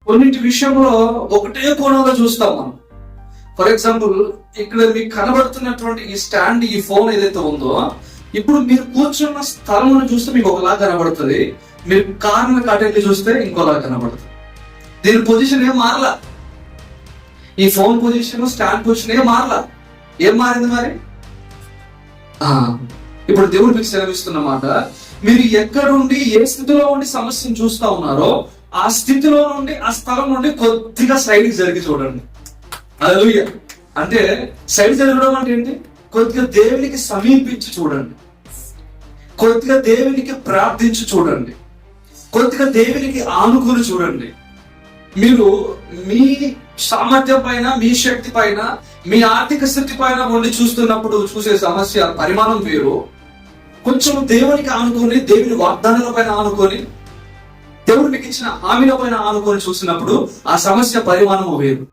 కొన్నింటి విషయంలో ఒకటే కోణంలో చూస్తాం మనం. ఫర్ ఎగ్జాంపుల్, ఇక్కడ మీకు కనబడుతున్నటువంటి ఈ స్టాండ్, ఈ ఫోన్ ఏదైతే ఉందో, ఇప్పుడు మీరు కూర్చున్న స్థలం చూస్తే మీకు ఒకలా కనబడుతుంది, మీరు కార్ని కట్టెళ్ళి చూస్తే ఇంకోలా కనబడుతుంది. దీని పొజిషన్ ఏం మారలా, ఈ ఫోన్ పొజిషన్, స్టాండ్ పొజిషన్ ఏం మారలా. ఏం మారింది మరి? ఇప్పుడు దేవుడు మీకు సెలవిస్తున్నమాట, మీరు ఎక్కడుండి ఏ స్థితిలో ఉండి సమస్యను చూస్తా ఉన్నారో ఆ స్థితిలో నుండి, ఆ స్థలం నుండి కొద్దిగా సైడ్కి జరిగి చూడండి. హల్లెలూయా. అంటే సైడ్ జరగడం అంటే ఏంటి? కొద్దిగా దేవునికి సమీపించి చూడండి, కొద్దిగా దేవునికి ప్రార్థించి చూడండి, కొద్దిగా దేవునికి ఆనుకుని చూడండి. మీరు మీ సామర్థ్యం పైన, మీ శక్తి పైన, మీ ఆర్థిక స్థితి పైన ఉండి చూస్తున్నప్పుడు చూసే సమస్య పరిమాణం వేరు. కొంచెం దేవునికి ఆనుకొని, దేవుని వాగ్దానాల పైన ఆనుకొని, దేవుడు మీకు ఇచ్చిన హామీల పైన ఆనుకొని చూసినప్పుడు ఆ సమస్య పరిమాణం వేరు.